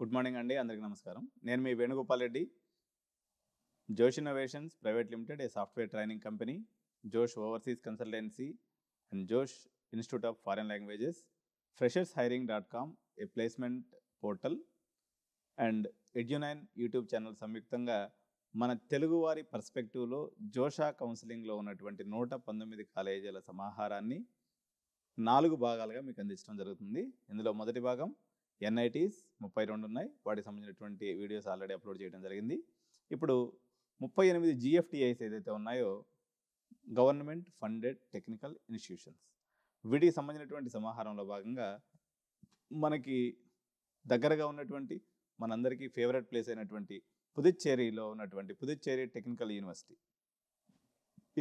Good morning అండి. అందరికీ నమస్కారం. నేను మీ Venugopal Reddy. Josh innovations private limited, a software training company, Josh overseas consultancy and Josh institute of foreign languages, freshers-hiring.com, a placement portal and Edunine YouTube channel సంయుక్తంగా మన తెలుగువారి పర్స్పెక్టివ్లో జోషా కౌన్సిలింగ్లో ఉన్నటువంటి 119 కాలేజీల సమాహారాన్ని 4 భాగాలుగా మీకు అందించడం జరుగుతుంది. ఇందులో మొదటి భాగం ఎన్ఐటీస్ 32 ఉన్నాయి. వాటికి సంబంధించినటువంటి వీడియోస్ ఆల్రెడీ అప్లోడ్ చేయడం జరిగింది. ఇప్పుడు 38 జిఎఫ్టిఐస్ ఏదైతే ఉన్నాయో, గవర్నమెంట్ ఫండెడ్ టెక్నికల్ ఇన్స్టిట్యూషన్స్, వీటికి సంబంధించినటువంటి సమాహారంలో భాగంగా మనకి దగ్గరగా ఉన్నటువంటి మనందరికీ ఫేవరెట్ ప్లేస్ అయినటువంటి పుదుచ్చేరిలో ఉన్నటువంటి పుదుచ్చేరి టెక్నికల్ యూనివర్సిటీ.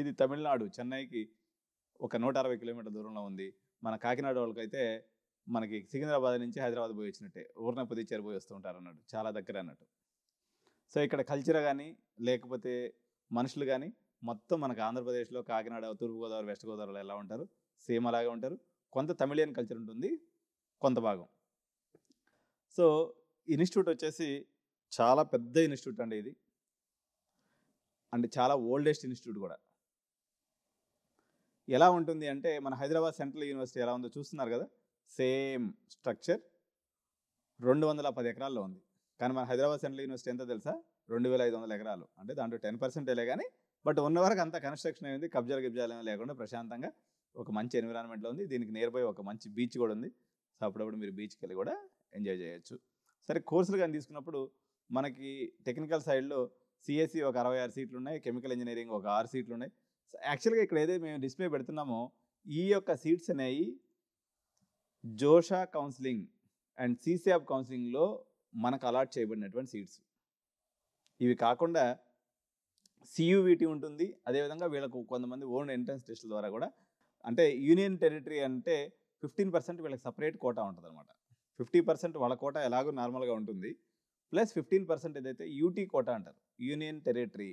ఇది తమిళనాడు చెన్నైకి ఒక 160 కిలోమీటర్ల దూరంలో ఉంది. మన కాకినాడ వాళ్ళకైతే మనకి సికింద్రాబాద్ నుంచి హైదరాబాద్ పోయి వచ్చినట్టే, ఊరిన పుదుచ్చేరి పోయి వస్తూ ఉంటారు అన్నట్టు, చాలా దగ్గర అన్నట్టు. సో ఇక్కడ కల్చర్ కానీ లేకపోతే మనుషులు కానీ మొత్తం మనకు ఆంధ్రప్రదేశ్లో కాకినాడ, తూర్పుగోదావరి, వెస్ట్ గోదావరిలో ఎలా ఉంటారు, సేమ్ అలాగే ఉంటారు. కొంత తమిళియన్ కల్చర్ ఉంటుంది కొంత భాగం. సో ఇన్స్టిట్యూట్ వచ్చేసి చాలా పెద్ద ఇన్స్టిట్యూట్ అండి ఇది, అంటే చాలా ఓల్డెస్ట్ ఇన్స్టిట్యూట్ కూడా. ఎలా ఉంటుంది అంటే మన హైదరాబాద్ సెంట్రల్ యూనివర్సిటీ ఎలా ఉందో చూస్తున్నారు కదా, సేమ్ స్ట్రక్చర్ 210 ఎకరాల్లో ఉంది. కానీ మన హైదరాబాద్ సెంట్రల్ యూనివర్సిటీ ఎంత తెలుసా, 2500 ఎకరాలు. అంటే దాంట్లో 10% కానీ, బట్ ఉన్న వరకు అంతా కన్స్ట్రక్షన్ అయింది, కబ్జాలు గిబ్జాలు ఏమీ లేకుండా ప్రశాంతంగా ఒక మంచి ఎన్విరాన్మెంట్లో ఉంది. దీనికి నియర్ బై ఒక మంచి బీచ్ కూడా ఉంది. సో అప్పుడప్పుడు మీరు బీచ్కి వెళ్ళి కూడా ఎంజాయ్ చేయొచ్చు. సరే, కోర్సులు కానీ తీసుకున్నప్పుడు మనకి టెక్నికల్ సైడ్లో సిఎస్సి ఒక 66 సీట్లు ఉన్నాయి, కెమికల్ ఇంజనీరింగ్ ఒక 6 సీట్లు ఉన్నాయి. యాక్చువల్గా ఇక్కడ ఏదైతే మేము డిస్ప్లే పెడుతున్నామో ఈ యొక్క సీట్స్ అనేవి జోషా కౌన్సిలింగ్ అండ్ సిసియాబ్ కౌన్సిలింగ్లో మనకు అలాట్ చేయబడినటువంటి సీట్స్. ఇవి కాకుండా సియువిటి ఉంటుంది. అదేవిధంగా వీళ్ళకు కొంతమంది ఓన్ ఎంట్రన్స్ టెస్టుల ద్వారా కూడా, అంటే యూనియన్ టెరిటరీ అంటే 15% వీళ్ళకి సపరేట్ కోటా ఉంటుంది అనమాట. 50% వాళ్ళ కోటా ఎలాగో నార్మల్గా ఉంటుంది, ప్లస్ 15% ఏదైతే యూటీ కోటా అంటారు, యూనియన్ టెరిటరీ.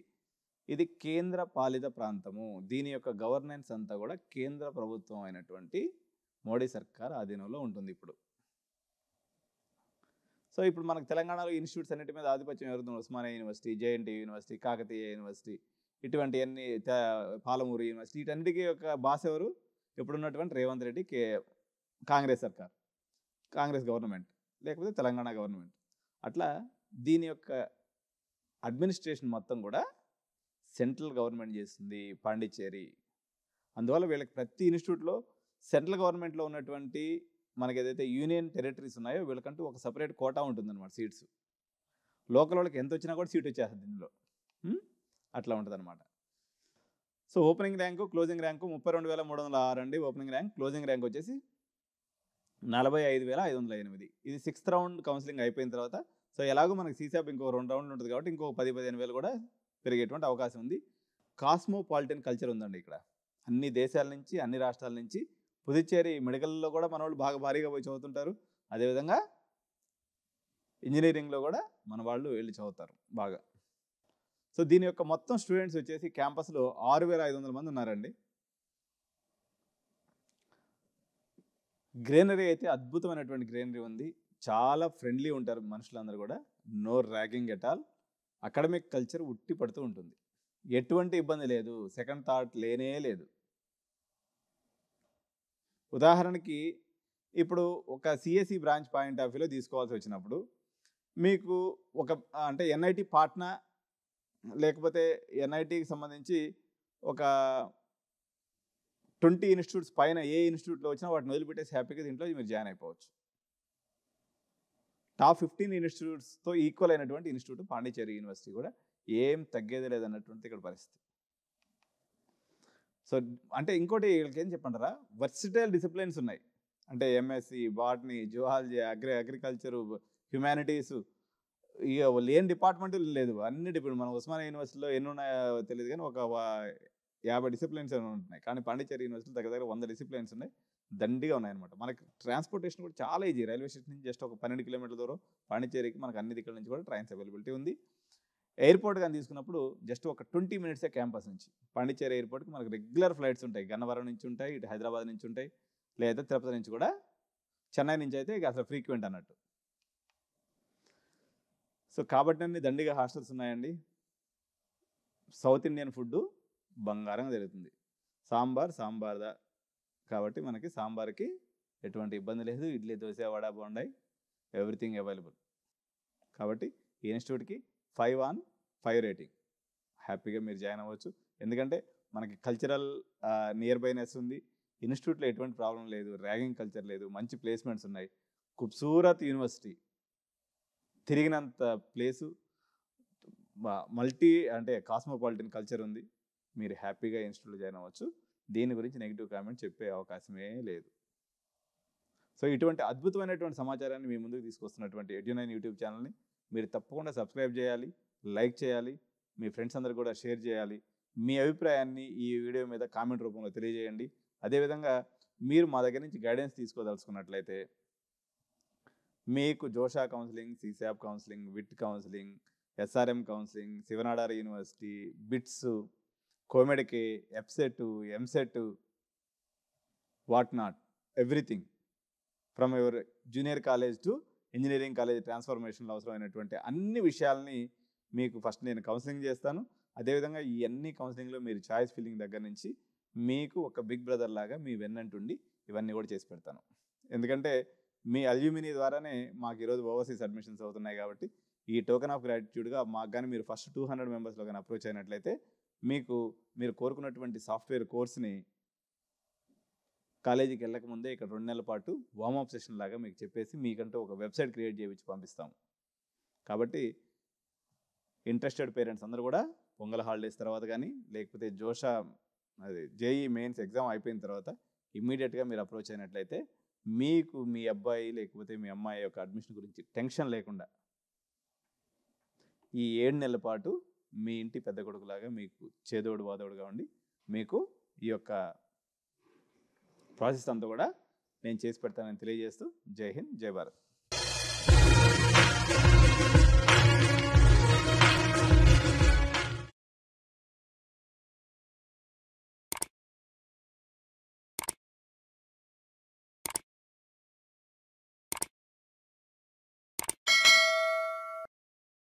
ఇది కేంద్ర పాలిత ప్రాంతము. దీని యొక్క గవర్నెన్స్ అంతా కూడా కేంద్ర ప్రభుత్వం అయినటువంటి మోడీ సర్కార్ ఆధీనంలో ఉంటుంది ఇప్పుడు. సో ఇప్పుడు మనకు తెలంగాణలో ఇన్స్టిట్యూట్స్ అన్నిటి మీద ఆధిపత్యం ఎవరుతుంది? Osmania university, JNTU university, Kakatiya university, ఇటువంటి అన్ని, పాలమూరు యూనివర్సిటీ, వీటన్నిటికీ యొక్క బాస్ ఎవరు? ఇప్పుడున్నటువంటి రేవంత్ రెడ్డి, కాంగ్రెస్ సర్కార్, కాంగ్రెస్ గవర్నమెంట్, లేకపోతే తెలంగాణ గవర్నమెంట్. అట్లా దీని యొక్క అడ్మినిస్ట్రేషన్ మొత్తం కూడా సెంట్రల్ గవర్నమెంట్ చేస్తుంది, పాండిచ్చేరి. అందువల్ల వీళ్ళకి ప్రతి ఇన్స్టిట్యూట్లో సెంట్రల్ గవర్నమెంట్లో ఉన్నటువంటి మనకి ఏదైతే యూనియన్ టెరిటరీస్ ఉన్నాయో వీళ్ళకంటూ ఒక సపరేట్ కోటా ఉంటుందన్నమాట సీట్స్. లోకల్ వాళ్ళకి ఎంత వచ్చినా కూడా సీట్ వచ్చేస్తుంది దీనిలో. అట్లా ఉంటుంది అనమాట. So opening rank, closing rank 32,306 అండి ఓపెనింగ్ ర్యాంక్. క్లోజింగ్ ర్యాంక్ వచ్చేసి 45,508. ఇది 6th రౌండ్ కౌన్సిలింగ్ అయిపోయిన తర్వాత. సో ఎలాగో మనకి సీసాబ్ ఇంకో 2 రౌండ్లు ఉంటుంది కాబట్టి ఇంకో 10-15 వేలు కూడా పెరిగేటువంటి అవకాశం ఉంది. కాస్మోపాలిటన్ కల్చర్ ఉందండి ఇక్కడ. అన్ని దేశాల నుంచి, అన్ని రాష్ట్రాల నుంచి. పుదుచ్చేరి మెడికల్లో కూడా మన వాళ్ళు బాగా భారీగా పోయి చదువుతుంటారు. అదేవిధంగా ఇంజనీరింగ్లో కూడా మన వాళ్ళు వెళ్ళి చదువుతారు బాగా. సో దీని యొక్క మొత్తం స్టూడెంట్స్ వచ్చేసి క్యాంపస్లో 6,500 మంది ఉన్నారండి. గ్రీనరీ అయితే అద్భుతమైనటువంటి గ్రీనరీ ఉంది. చాలా ఫ్రెండ్లీ ఉంటారు మనుషులందరూ కూడా. No ragging at all. Academic culture ఉట్టి పడుతూ ఉంటుంది. ఎటువంటి ఇబ్బంది లేదు, సెకండ్ థాట్ లేనే లేదు. ఉదాహరణకి ఇప్పుడు ఒక సిఎస్సి బ్రాంచ్ పాయింట్ ఆఫ్ వ్యూలో తీసుకోవాల్సి వచ్చినప్పుడు మీకు ఒక, అంటే ఎన్ఐటి పాట్నా లేకపోతే ఎన్ఐటికి సంబంధించి ఒక 20 ఇన్స్టిట్యూట్స్ పైన ఏ ఇన్స్టిట్యూట్లో వచ్చినా వాటిని వదిలిపెట్టేసి హ్యాపీగా దీంట్లో మీరు జాయిన్ అయిపోవచ్చు. టాప్ 15 ఇన్స్టిట్యూట్స్తో ఈక్వల్ అయినటువంటి ఇన్స్టిట్యూట్ పాండిచ్చేరి యూనివర్సిటీ కూడా. ఏం తగ్గేది లేదన్నటువంటి ఇక్కడ పరిస్థితి. సో అంటే ఇంకోటి వీళ్ళకి ఏం చెప్పంటారా, వర్సిటైల్ డిసిప్లిన్స్ ఉన్నాయి. అంటే MSc, botany, zoology, agriculture, humanities, ఇక లేని డిపార్ట్మెంట్ లేదు, అన్ని డిపార్ట్మెంట్. మన ఉస్మానియా యూనివర్సిటీలో ఎన్ని ఉన్నాయో తెలియదు కానీ ఒక 50 డిసిప్లిన్స్ ఉంటున్నాయి. కానీ పాండిచ్చేరి యూనివర్సిటీ దగ్గర 100 డిసిప్లిన్స్ ఉన్నాయి, దండిగా ఉన్నాయన్నమాట. మనకి ట్రాన్స్పోర్టేషన్ కూడా చాలా ఈజీ. రైల్వే స్టేషన్ నుంచి జస్ట్ ఒక 12 కిలోమీటర్ల దూరం పాండిచ్చేరికి మనకు అన్ని దిక్కుల నుంచి కూడా ట్రైన్స్ అవైలబిలిటీ ఉంది. ఎయిర్పోర్ట్ కానీ తీసుకున్నప్పుడు జస్ట్ ఒక 20 మినిట్సే క్యాంపస్ నుంచి పాండిచ్చేరి ఎయిర్పోర్ట్కి మనకు రెగ్యులర్ ఫ్లైట్స్ ఉంటాయి. గన్నవరం నుంచి ఉంటాయి, ఇటు హైదరాబాద్ నుంచి ఉంటాయి, లేదా తిరుపతి నుంచి కూడా. చెన్నై నుంచి అయితే ఇక అసలు ఫ్రీక్వెంట్ అన్నట్టు. సో కాబట్టి అన్ని దండిగా హాస్టల్స్ ఉన్నాయండి. సౌత్ ఇండియన్ ఫుడ్ బంగారంగా జరుగుతుంది. సాంబార్దా కాబట్టి మనకి సాంబార్కి ఎటువంటి ఇబ్బంది లేదు. ఇడ్లీ, దోశ, వడ, బొండాయి ఎవ్రీథింగ్ అవైలబుల్. కాబట్టి ఈ ఇన్స్టిట్యూట్కి 5/5 రేటింగ్. హ్యాపీగా మీరు జాయిన్ అవ్వచ్చు. ఎందుకంటే మనకి కల్చరల్ నియర్ బైనెస్ ఉంది. ఇన్స్టిట్యూట్లో ఎటువంటి ప్రాబ్లం లేదు, ర్యాగింగ్ కల్చర్ లేదు, మంచి ప్లేస్మెంట్స్ ఉన్నాయి. ఖూబ్సూరత్ యూనివర్సిటీ, తిరిగినంత ప్లేసు, మల్టీ అంటే కాస్మోపాలిటన్ కల్చర్ ఉంది. మీరు హ్యాపీగా ఇన్స్టిట్యూట్లో జాయిన్ అవ్వచ్చు. దీని గురించి నెగిటివ్ కామెంట్ చెప్పే అవకాశమే లేదు. సో ఇటువంటి అద్భుతమైనటువంటి సమాచారాన్ని మీ ముందుకు తీసుకొస్తున్నటువంటి ఎడ్యు9 యూట్యూబ్ ఛానల్ని మీరు తప్పకుండా సబ్స్క్రైబ్ చేయాలి, లైక్ చేయాలి, మీ ఫ్రెండ్స్ అందరు కూడా షేర్ చేయాలి. మీ అభిప్రాయాన్ని ఈ వీడియో మీద కామెంట్ రూపంలో తెలియజేయండి. అదేవిధంగా మీరు మా దగ్గర నుంచి గైడెన్స్ తీసుకోదలుచుకున్నట్లయితే మీకు JoSAA counselling, CSAB counselling, VIT counselling, SRM counselling, శివనాడారి యూనివర్సిటీ, బిట్స్, కోమెడికే, ఎఫ్సెట్, EAMCET, what not, everything from your junior college to engineering college ట్రాన్స్ఫర్మేషన్లో అవసరమైనటువంటి అన్ని విషయాల్ని మీకు ఫస్ట్ నేను కౌన్సిలింగ్ చేస్తాను. అదేవిధంగా ఈ అన్ని కౌన్సిలింగ్లో మీరు చాయిస్ ఫిల్లింగ్ దగ్గర నుంచి మీకు ఒక బిగ్ బ్రదర్ లాగా మీ వెన్నంటుండి ఇవన్నీ కూడా చేసి పెడతాను. ఎందుకంటే మీ అల్యూమినీ ద్వారానే మాకు ఈరోజు ఓవర్సీస్ అడ్మిషన్స్ అవుతున్నాయి. కాబట్టి ఈ టోకెన్ ఆఫ్ గ్రాటిట్యూడ్గా మాకు కానీ మీరు ఫస్ట్ 200 మెంబర్స్లో కానీ అప్రోచ్ అయినట్లయితే మీరు కోరుకున్నటువంటి సాఫ్ట్వేర్ కోర్స్ని కాలేజీకి వెళ్ళకముందే ఇక్కడ 2 నెలల పాటు వార్మప్ సెషన్ లాగా మీకు చెప్పేసి మీకంటూ ఒక వెబ్సైట్ క్రియేట్ చేయించి పంపిస్తాం. కాబట్టి ఇంట్రెస్టెడ్ పేరెంట్స్ అందరూ కూడా పొంగల్ హాలిడేస్ తర్వాత కానీ లేకపోతే జేఈ మెయిన్స్ ఎగ్జామ్ అయిపోయిన తర్వాత ఇమ్మీడియట్గా మీరు అప్రోచ్ అయినట్లయితే మీకు మీ అబ్బాయి లేకపోతే మీ అమ్మాయి యొక్క అడ్మిషన్ గురించి టెన్షన్ లేకుండా ఈ 7 నెలల పాటు మీ ఇంటి పెద్ద కొడుకులాగా మీకు చేదోడు వాదోడుగా ఉండి మీకు ఈ యొక్క ప్రాసెస్ అంతా కూడా నేను చేసి పెడతానని తెలియజేస్తూ జై హింద్, జై భారత్.